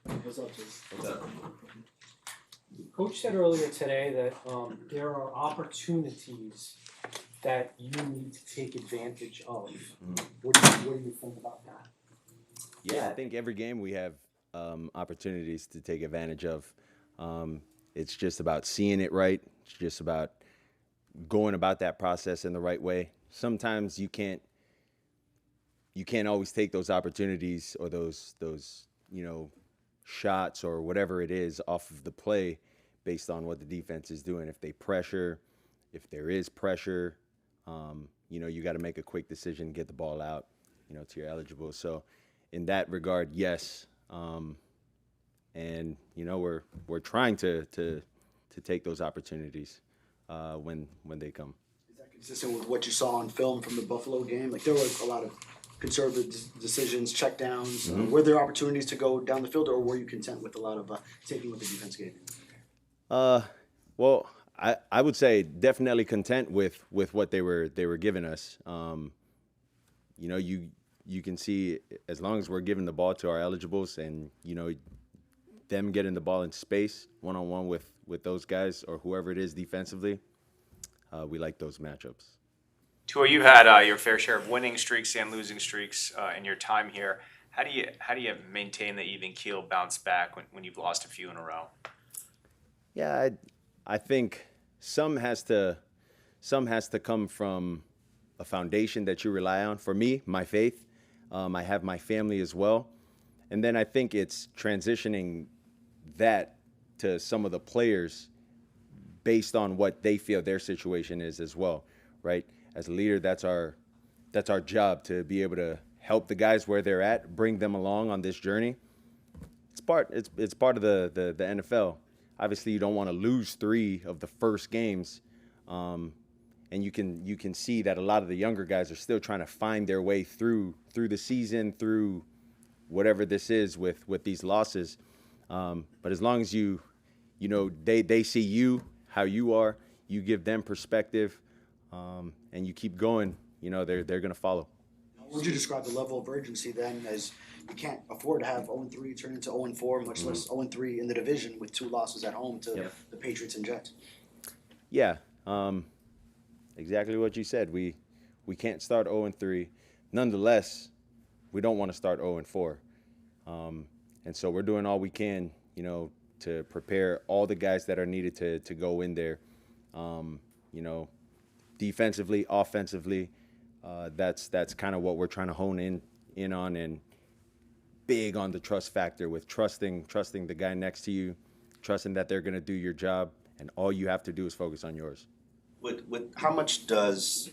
What's up, Chase? What's up? Coach said earlier today that there are opportunities that you need to take advantage of. What do you think about that? Yeah, I think every game we have opportunities to take advantage of. It's just about seeing it right. It's just about going about that process in the right way. Sometimes you can't always take those opportunities or those shots or whatever it is off of the play based on what the defense is doing. If they pressure, if there is pressure, you got to make a quick decision, get the ball out, to your eligible. So in that regard, yes. And we're trying to take those opportunities when they come. Is that consistent with what you saw on film from the Buffalo game? Like there was a lot of conservative decisions, checkdowns. Were there opportunities to go down the field, or were you content with a lot of taking what the defense gave you? Well, I would say definitely content with what they were giving us. You can see as long as we're giving the ball to our eligibles and them getting the ball in space one-on-one with those guys or whoever it is defensively, we like those matchups. Tua, you've had your fair share of winning streaks and losing streaks in your time here. How do you maintain the even keel, bounce back when you've lost a few in a row? Yeah, I think some has to come from a foundation that you rely on. For me, my faith. I have my family as well, and then I think it's transitioning that to some of the players based on what they feel their situation is as well, right? As a leader, that's our job to be able to help the guys where they're at, bring them along on this journey. It's part of the NFL. Obviously, you don't want to lose 3 of the first games, and you can see that a lot of the younger guys are still trying to find their way through the season, through whatever this is with these losses. But as long as they see you how you are, you give them perspective, and you keep going, they're going to follow. How would you describe the level of urgency then, as you can't afford to have 0-3 turn into 0-4, much less 0-3 in the division with 2 losses at home to the Patriots and Jets? Yeah, exactly what you said. We can't start 0-3. Nonetheless, we don't want to start 0-4. And so we're doing all we can, to prepare all the guys that are needed to go in there, defensively, offensively. That's kind of what we're trying to hone in on, and big on the trust factor with trusting the guy next to you, trusting that they're going to do your job, and all you have to do is focus on yours. With how much does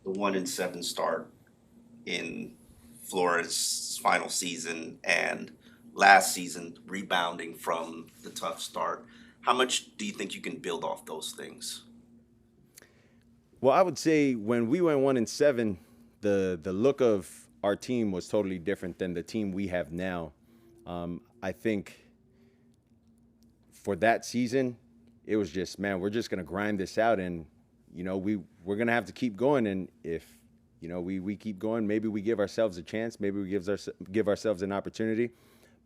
the 1-7 start in Flores' final season and last season rebounding from the tough start, how much do you think you can build off those things? Well, I would say when we went 1-7, the look of our team was totally different than the team we have now. I think for that season, it was just, man, we're just gonna grind this out, and we're gonna have to keep going. And if we keep going, maybe we give ourselves a chance, maybe we give ourselves an opportunity.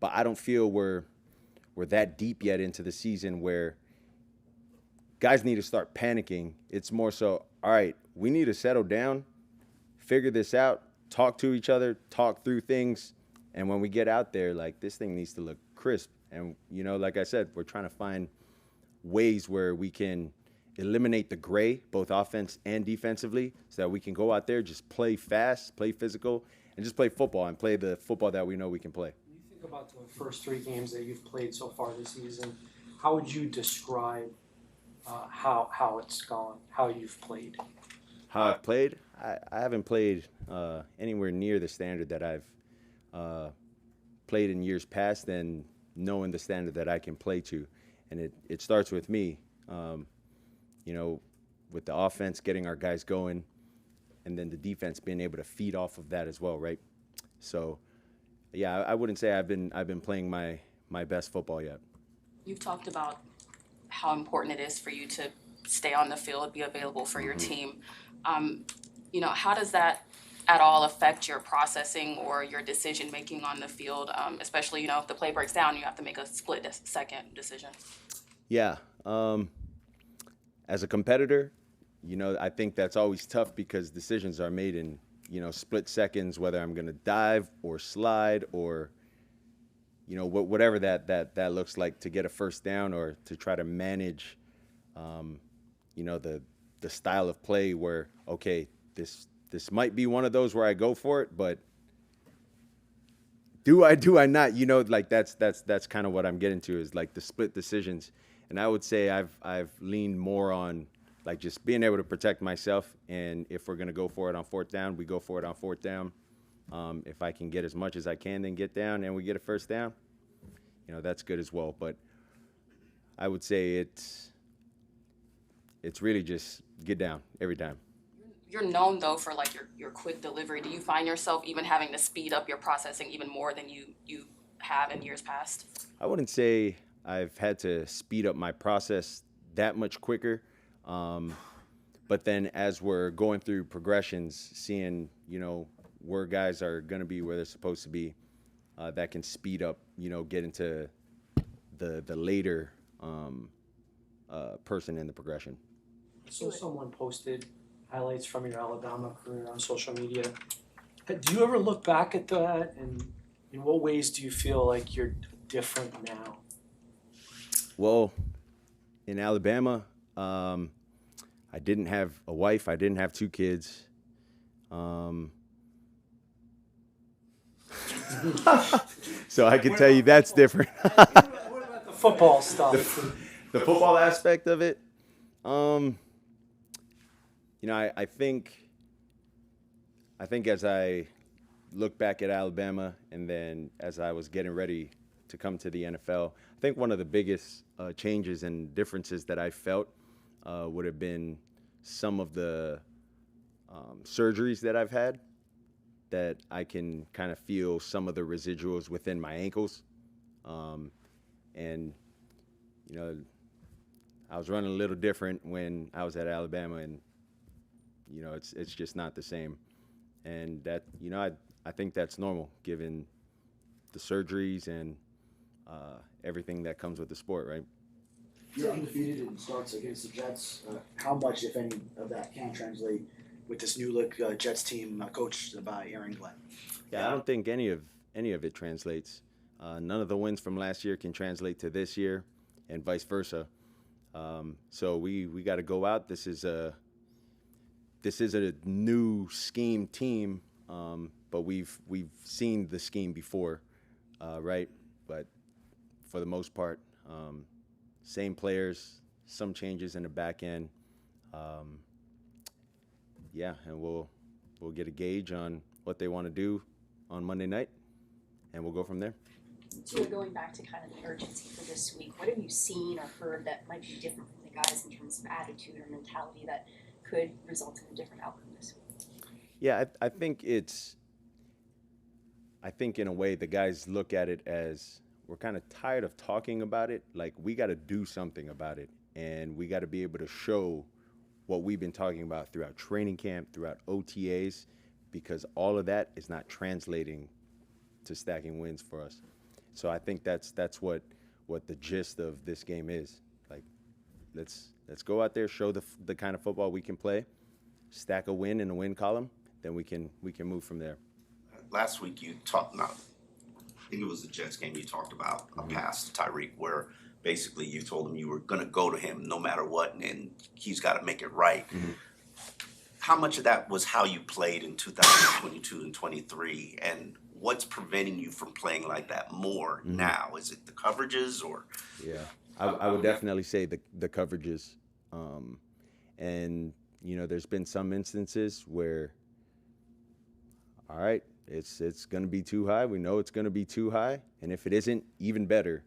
But I don't feel we're that deep yet into the season where guys need to start panicking. It's more so, all right, we need to settle down, figure this out, talk to each other, talk through things, and when we get out there, like, this thing needs to look crisp. And like I said, we're trying to find ways where we can eliminate the gray, both offense and defensively, so that we can go out there, just play fast, play physical, and just play football and play the football that we know we can play. When you think about the first 3 games that you've played so far this season, how would you describe how it's gone, how you've played? How I've played? I haven't played anywhere near the standard that I've played in years past, and knowing the standard that I can play to. And it starts with me, with the offense, getting our guys going, and then the defense being able to feed off of that as well, right? So, yeah, I wouldn't say I've been playing my best football yet. You've talked about how important it is for you to stay on the field, be available for your team. How does that at all affect your processing or your decision making on the field, especially, if the play breaks down, you have to make a second decision? Yeah. As a competitor, I think that's always tough because decisions are made in, split seconds, whether I'm going to dive or slide or, whatever that looks like to get a first down or to try to manage, the style of play where, okay, this might be one of those where I go for it, but do I not? Like that's kind of what I'm getting to is like the split decisions. And I would say I've leaned more on like just being able to protect myself. And if we're gonna go for it on fourth down, we go for it on fourth down. If I can get as much as I can, then get down and we get a first down, that's good as well. But I would say it's really just get down every time. You're known though for like your quick delivery. Do you find yourself even having to speed up your processing even more than you have in years past? I wouldn't say I've had to speed up my process that much quicker. But then as we're going through progressions, seeing, where guys are going to be where they're supposed to be, that can speed up, get into the later person in the progression. So someone posted highlights from your Alabama career on social media. Do you ever look back at that, and in what ways do you feel like you're different now? Well, in Alabama, I didn't have a wife. I didn't have 2 kids. So I can tell you that's different. What about the football stuff? The football aspect of it, I think as I look back at Alabama and then as I was getting ready to come to the NFL, I think one of the biggest changes and differences that I felt would have been some of the surgeries that I've had, that I can kind of feel some of the residuals within my ankles. And, I was running a little different when I was at Alabama, and, it's just not the same. And that, I think that's normal given the surgeries and everything that comes with the sport, right? You're undefeated in starts against the Jets. How much, if any, of that can translate with this new look Jets team coached by Aaron Glenn? Yeah, I don't think any of it translates. None of the wins from last year can translate to this year, and vice versa. So we got to go out. This is a new scheme team, but we've seen the scheme before, right? But for the most part, same players, some changes in the back end. And we'll get a gauge on what they want to do on Monday night, and we'll go from there. So going back to kind of the urgency for this week, what have you seen or heard that might be different from the guys in terms of attitude or mentality that could result in a different outcome this week? Yeah, I think in a way the guys look at it as we're kind of tired of talking about it. Like, we got to do something about it, and we got to be able to show what we've been talking about throughout training camp, throughout OTAs, because all of that is not translating to stacking wins for us. So I think that's what the gist of this game is. Like, let's go out there, show the kind of football we can play, stack a win in the win column, then we can move from there. Last week you talked, I think it was the Jets game, you talked about a pass to Tyreek where basically you told him you were going to go to him no matter what, and he's got to make it right. Mm-hmm. How much of that was how you played in 2022 and 23, and what's preventing you from playing like that more now? Is it the coverages or? Yeah, I would definitely say the coverages. And, there's been some instances where, all right, it's going to be too high. We know it's going to be too high. And if it isn't, even better.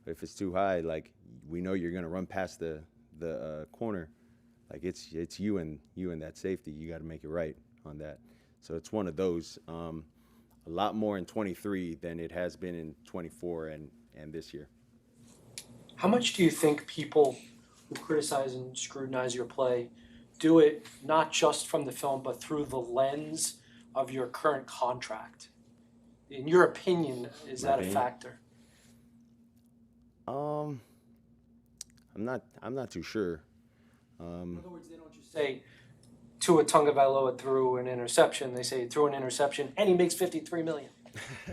If it's too high, like, we know you're going to run past the corner. Like, it's you and that safety. You got to make it right on that. So it's one of those. A lot more in 23 than it has been in 24 and this year. How much do you think people who criticize and scrutinize your play do it not just from the film, but through the lens of your current contract? In your opinion, is My that a opinion? factor? I'm not too sure. In other words, they don't just say Tua Tagovailoa threw an interception. They say he threw an interception and he makes $53 million.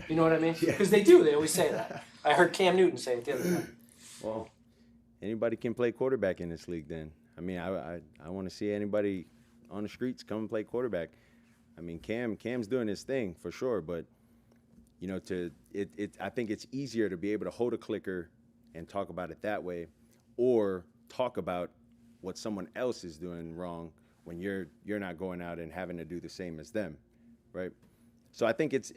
You know what I mean? Yeah. Because they do. They always say that. I heard Cam Newton say it the other day. Well, anybody can play quarterback in this league. Then I mean, I want to see anybody on the streets come and play quarterback. I mean, Cam's doing his thing for sure, but you know, I think it's easier to be able to hold a clicker and talk about it that way, or talk about what someone else is doing wrong when you're not going out and having to do the same as them, right? So I think it's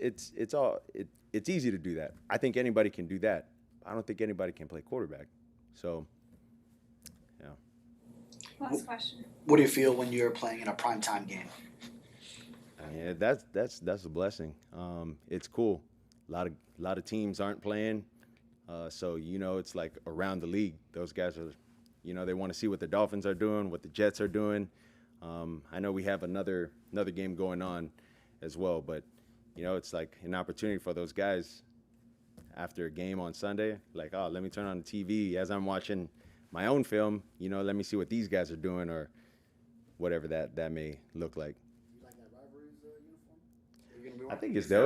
easy to do that. I think anybody can do that. I don't think anybody can play quarterback. So, yeah. Last question. What do you feel when you're playing in a primetime game? Yeah, that's a blessing. It's cool. A lot of teams aren't playing, so you know it's like around the league. Those guys are, you know, they want to see what the Dolphins are doing, what the Jets are doing. I know we have another game going on as well, but you know it's like an opportunity for those guys after a game on Sunday. Like, oh, let me turn on the TV as I'm watching my own film. You know, let me see what these guys are doing or whatever that may look like. You like that rivalries uniform? Are you gonna be I wearing think it's dope.